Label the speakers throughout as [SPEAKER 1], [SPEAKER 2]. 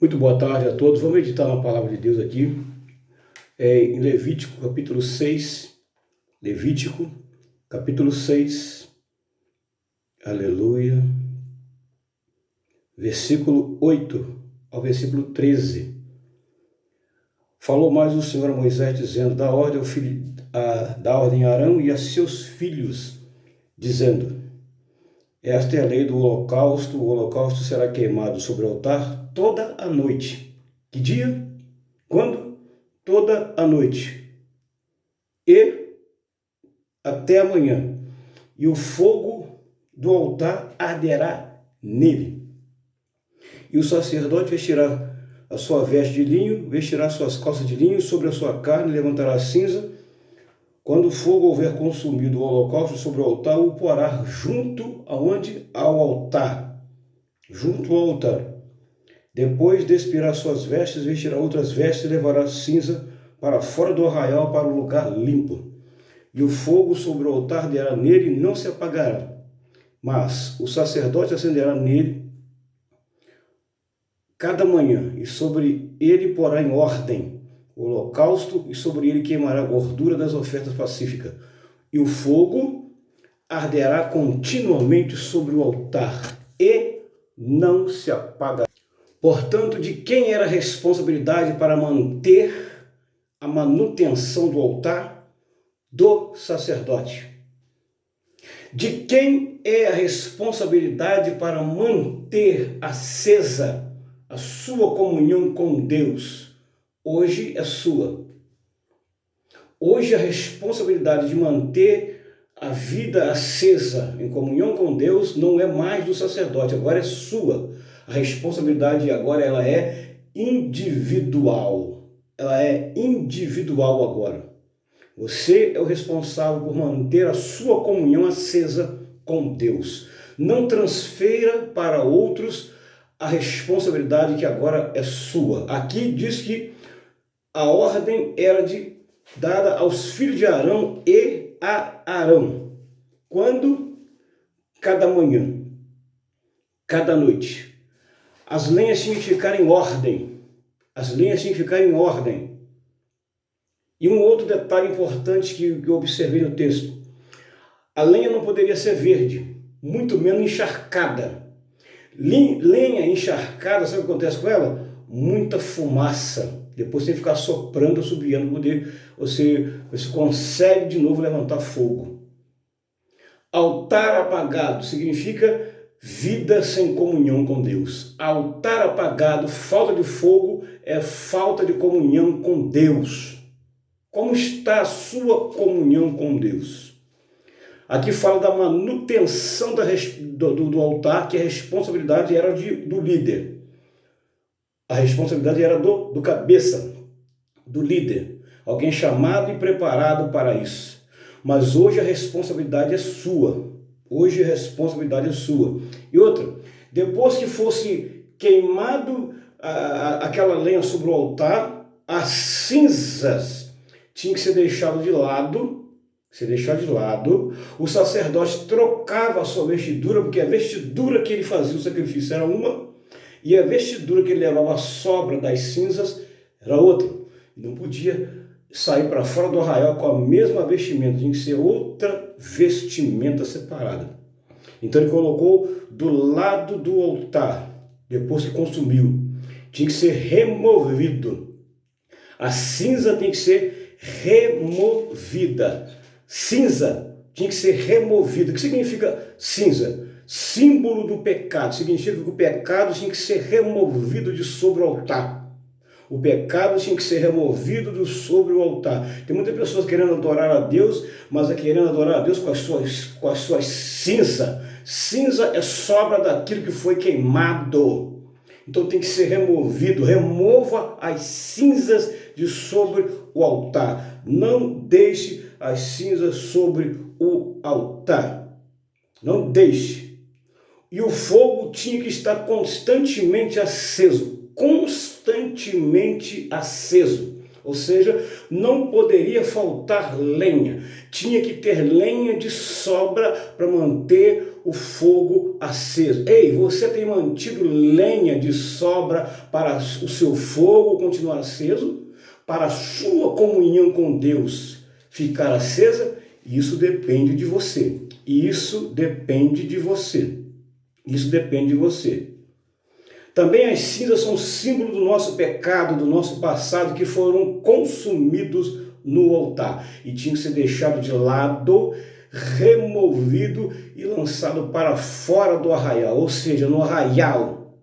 [SPEAKER 1] Muito boa tarde a todos. Vamos meditar na palavra de Deus aqui, em Levítico, capítulo 6. Levítico, capítulo 6. Aleluia. Versículo 8 ao versículo 13. Falou mais o Senhor a Moisés, dizendo: dá ordem a Arão e a seus filhos, dizendo: esta é a lei do holocausto. O holocausto será queimado sobre o altar toda a noite. Que dia? Quando? Toda a noite. E até amanhã. E o fogo do altar arderá nele. E o sacerdote vestirá a sua veste de linho, vestirá suas calças de linho sobre a sua carne, levantará a cinza. Quando o fogo houver consumido o holocausto sobre o altar, o porá junto aonde? Ao altar. Junto ao altar. Depois despirá suas vestes, vestirá outras vestes e levará cinza para fora do arraial, para o lugar limpo. E o fogo sobre o altar arderá nele e não se apagará. Mas o sacerdote acenderá nele cada manhã, e sobre ele porá em ordem o holocausto, e sobre ele queimará a gordura das ofertas pacíficas. E o fogo arderá continuamente sobre o altar, e não se apagará. Portanto, de quem era a responsabilidade para manter a manutenção do altar? Do sacerdote. De quem é a responsabilidade para manter acesa a sua comunhão com Deus? Hoje é sua. Hoje a responsabilidade de manter a vida acesa em comunhão com Deus não é mais do sacerdote, agora é sua. A responsabilidade agora ela é individual. Ela é individual agora. Você é o responsável por manter a sua comunhão acesa com Deus. Não transfira para outros a responsabilidade que agora é sua. Aqui diz que a ordem era dada aos filhos de Arão e a Arão. Quando? Cada manhã, cada noite. As lenhas tinham que ficar em ordem. As lenhas tinham que ficar em ordem. E um outro detalhe importante que eu observei no texto. A lenha não poderia ser verde, muito menos encharcada. Lenha encharcada, sabe o que acontece com ela? Muita fumaça. Depois você tem que ficar soprando, assobiando, para poder você consegue de novo levantar fogo. Altar apagado significa vida sem comunhão com Deus. Altar apagado, falta de fogo, é falta de comunhão com Deus. Como está a sua comunhão com Deus? Aqui fala da manutenção do altar, que a responsabilidade era do líder. A responsabilidade era do cabeça, do líder. Alguém chamado e preparado para isso. Mas hoje a responsabilidade é sua. Hoje a responsabilidade é sua. E outra, depois que fosse queimado aquela lenha sobre o altar, as cinzas tinham que ser deixadas de lado. O sacerdote trocava a sua vestidura, porque a vestidura que ele fazia o sacrifício era uma, e a vestidura que ele levava a sobra das cinzas era outra. Não podia sair para fora do arraial com a mesma vestimenta, tinha que ser outra vestimenta separada. Então ele colocou do lado do altar, depois que consumiu, tinha que ser removido. A cinza tem que ser removida. Cinza tinha que ser removida. O que significa cinza? Símbolo do pecado. Significa que o pecado tinha que ser removido de sobre o altar. O pecado tinha que ser removido de sobre o altar. Tem muitas pessoas querendo adorar a Deus, mas querendo adorar a Deus com as suas cinzas. Cinza é sobra daquilo que foi queimado. Então tem que ser removido. Remova as cinzas de sobre o altar. Não deixe as cinzas sobre o altar. Não deixe. E o fogo tinha que estar constantemente aceso. Constantemente aceso. Ou seja, não poderia faltar lenha. Tinha que ter lenha de sobra para manter o fogo aceso. Ei, você tem mantido lenha de sobra para o seu fogo continuar aceso? Para a sua comunhão com Deus ficar acesa? Isso depende de você. Isso depende de você. Isso depende de você. Também as cinzas são símbolo do nosso pecado, do nosso passado, que foram consumidos no altar e tinham que ser deixado de lado, removido e lançado para fora do arraial, ou seja, no arraial,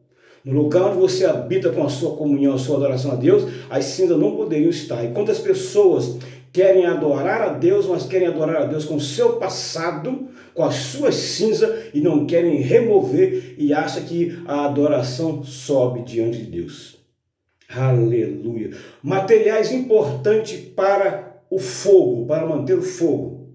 [SPEAKER 1] no lugar onde você habita com a sua comunhão, a sua adoração a Deus, as cinzas não poderiam estar. E quantas pessoas querem adorar a Deus, mas querem adorar a Deus com o seu passado, com as suas cinzas, e não querem remover e acham que a adoração sobe diante de Deus. Aleluia. Materiais importantes para o fogo, para manter o fogo.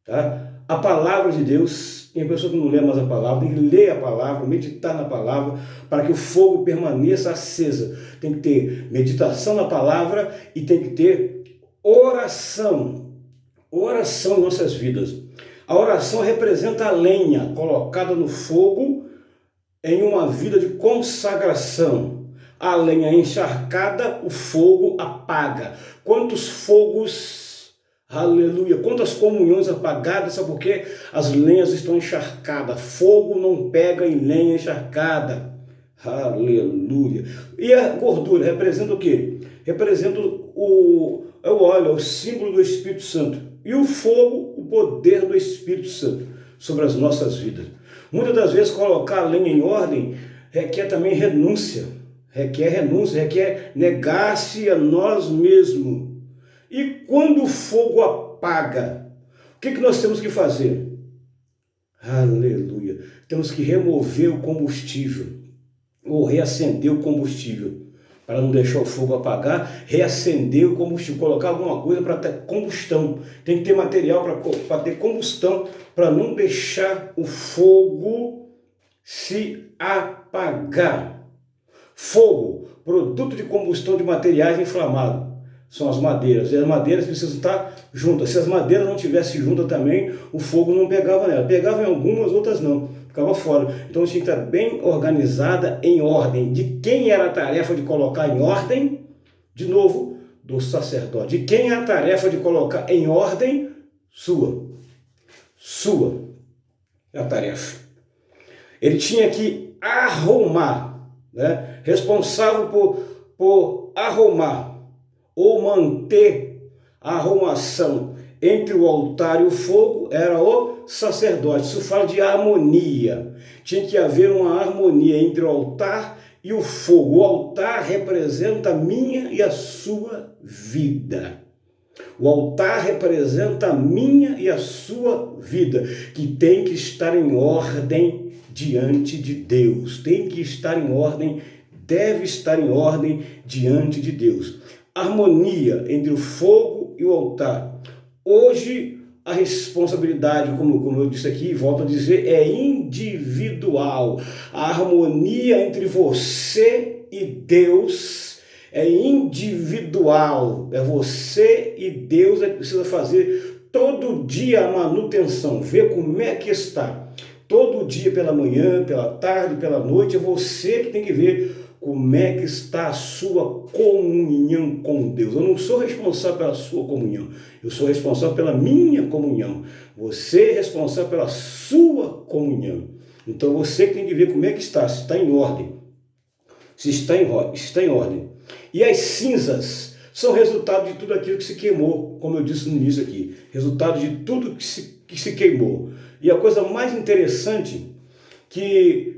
[SPEAKER 1] Tá? A palavra de Deus. Tem pessoa que não lê mais a palavra, tem que ler a palavra, meditar na palavra, para que o fogo permaneça acesa. Tem que ter meditação na palavra e tem que ter oração. Oração em nossas vidas. A oração representa a lenha colocada no fogo em uma vida de consagração. A lenha encharcada, o fogo apaga. Quantos fogos, aleluia, quantas comunhões apagadas, sabe por quê? As lenhas estão encharcadas. Fogo não pega em lenha encharcada. Aleluia. E a gordura representa o quê? Representa o óleo, o símbolo do Espírito Santo. E o fogo, o poder do Espírito Santo sobre as nossas vidas. Muitas das vezes colocar a lenha em ordem requer também renúncia. Requer negar-se a nós mesmos. E quando o fogo apaga, o que nós temos que fazer? Aleluia. Temos que remover o combustível, ou reacender o combustível, para não deixar o fogo apagar, reacender o combustível, colocar alguma coisa para ter combustão. Tem que ter material para ter combustão, para não deixar o fogo se apagar. Fogo, produto de combustão de materiais inflamados, são as madeiras. E as madeiras precisam estar juntas. Se as madeiras não estivessem juntas também, o fogo não pegava nela. Pegava em algumas, outras não. Ficava fora. Então tinha que estar bem organizada, em ordem. De quem era a tarefa de colocar em ordem? De novo, do sacerdote. De quem é a tarefa de colocar em ordem? Sua. Sua é a tarefa. Ele tinha que arrumar, né? Responsável por arrumar ou manter a arrumação entre o altar e o fogo era o sacerdote. Isso fala de harmonia. Tinha que haver uma harmonia entre o altar e o fogo. O altar representa a minha e a sua vida. O altar representa a minha e a sua vida, que tem que estar em ordem diante de Deus. Tem que estar em ordem, deve estar em ordem diante de Deus. Harmonia entre o fogo e o altar. Hoje a responsabilidade, como eu disse aqui, volto a dizer, é individual. A harmonia entre você e Deus é individual. É você e Deus que precisa fazer todo dia a manutenção, ver como é que está. Todo dia, pela manhã, pela tarde, pela noite, é você que tem que ver como é que está a sua comunhão com Deus. Eu não sou responsável pela sua comunhão, eu sou responsável pela minha comunhão. Você é responsável pela sua comunhão. Então você que tem que ver como é que está, se está em ordem. Se está em ordem. E as cinzas são resultado de tudo aquilo que se queimou, como eu disse no início aqui. Resultado de tudo que se queimou. E a coisa mais interessante que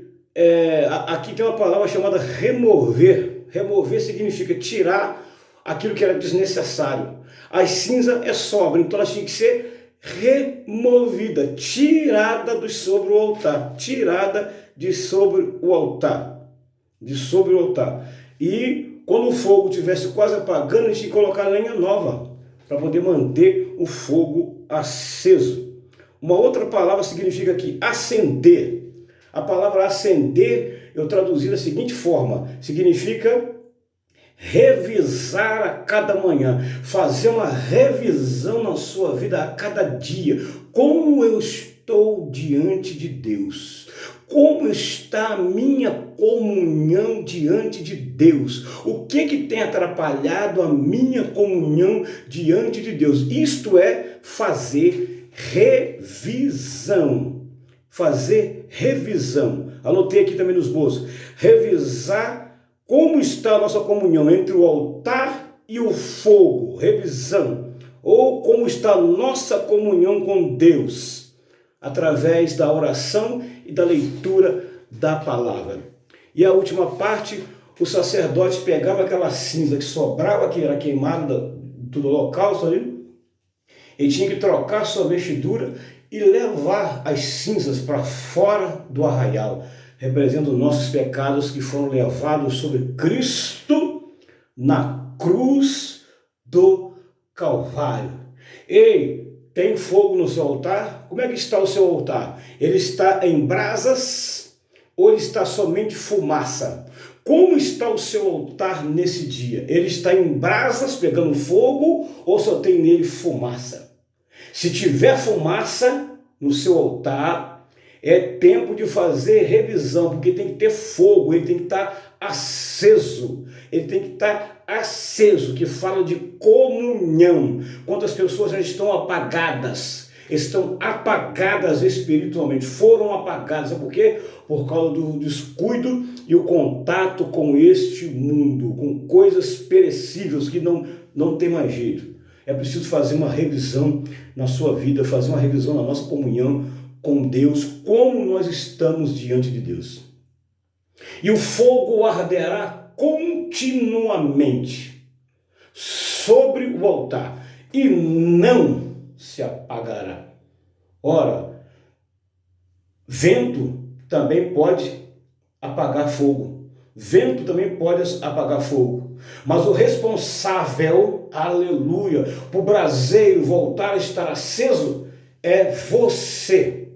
[SPEAKER 1] aqui tem uma palavra chamada remover. Remover significa tirar aquilo que era desnecessário. A cinza é sobra, então ela tinha que ser removida, tirada de sobre o altar. Tirada de sobre o altar. De sobre o altar. E quando o fogo estivesse quase apagando, a gente tinha que colocar lenha nova para poder manter o fogo aceso. Uma outra palavra significa aqui acender. A palavra acender eu traduzi da seguinte forma: significa revisar a cada manhã, fazer uma revisão na sua vida a cada dia. Como eu estou estou diante de Deus? Como está a minha comunhão diante de Deus? O que tem atrapalhado a minha comunhão diante de Deus? Isto é fazer revisão. Fazer revisão. Anotei aqui também nos bolsos. Revisar como está a nossa comunhão entre o altar e o fogo. Revisão. Ou como está a nossa comunhão com Deus, através da oração e da leitura da palavra. E a última parte, o sacerdote pegava aquela cinza que sobrava, que era queimada do holocausto ali, ele tinha que trocar sua vestidura e levar as cinzas para fora do arraial. Representam nossos pecados que foram levados sobre Cristo na cruz do Calvário. Ei, tem fogo no seu altar? Como é que está o seu altar? Ele está em brasas ou ele está somente fumaça? Como está o seu altar nesse dia? Ele está em brasas pegando fogo ou só tem nele fumaça? Se tiver fumaça no seu altar, é tempo de fazer revisão, porque tem que ter fogo, ele tem que estar aceso, ele tem que estar aceso, que fala de comunhão. Quantas pessoas já estão apagadas espiritualmente, foram apagadas, sabe por quê? Por causa do descuido e o contato com este mundo, com coisas perecíveis que não tem mais jeito. É preciso fazer uma revisão na sua vida, fazer uma revisão na nossa comunhão com Deus, como nós estamos diante de Deus. E o fogo arderá continuamente sobre o altar e não se apagará. Ora, vento também pode apagar fogo. Vento também pode apagar fogo. Mas o responsável, aleluia, para o braseiro voltar a estar aceso é você.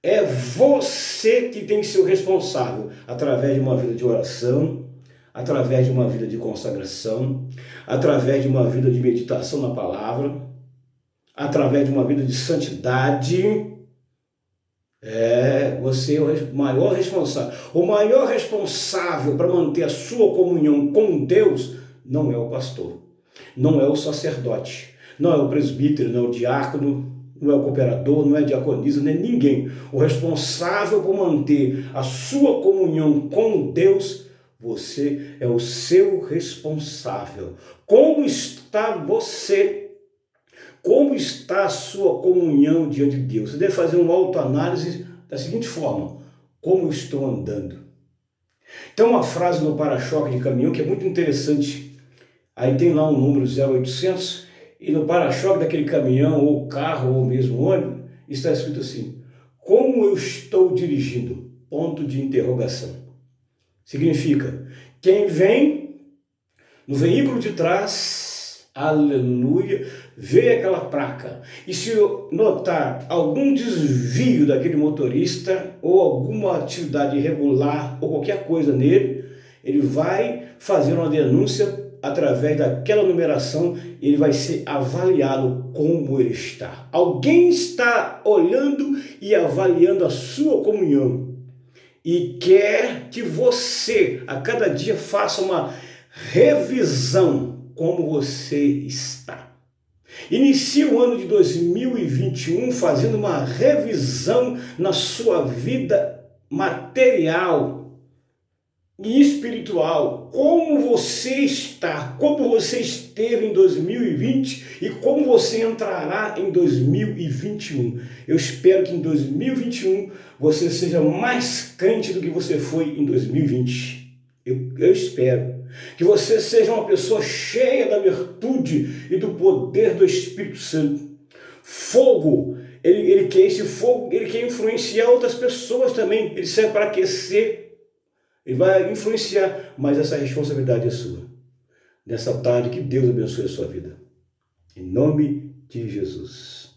[SPEAKER 1] É você que tem que ser o responsável, através de uma vida de oração, através de uma vida de consagração, através de uma vida de meditação na palavra, através de uma vida de santidade. Você é o maior responsável. O maior responsável para manter a sua comunhão com Deus não é o pastor, não é o sacerdote, não é o presbítero, não é o diácono, não é o cooperador, não é a diaconisa, nem ninguém. O responsável por manter a sua comunhão com Deus, você é o seu responsável. Como está você? Como está a sua comunhão diante de Deus? Você deve fazer uma autoanálise da seguinte forma: como eu estou andando? Tem uma frase no para-choque de caminhão que é muito interessante. Aí tem lá um número 0800 e no para-choque daquele caminhão, ou carro, ou mesmo ônibus, está escrito assim: como eu estou dirigindo? Ponto de interrogação. Significa, quem vem no veículo de trás, aleluia, vê aquela placa. E se notar algum desvio daquele motorista, ou alguma atividade irregular, ou qualquer coisa nele, ele vai fazer uma denúncia através daquela numeração, ele vai ser avaliado como ele está. Alguém está olhando e avaliando a sua comunhão e quer que você, a cada dia, faça uma revisão como você está. Inicie o ano de 2021 fazendo uma revisão na sua vida material e espiritual, como você está, como você esteve em 2020 e como você entrará em 2021. Eu espero que em 2021 você seja mais crente do que você foi em 2020. Eu espero que você seja uma pessoa cheia da virtude e do poder do Espírito Santo. Fogo, ele quer esse fogo, ele quer influenciar outras pessoas também, ele serve para aquecer. Ele vai influenciar, mas essa responsabilidade é sua. Nessa tarde, que Deus abençoe a sua vida. Em nome de Jesus.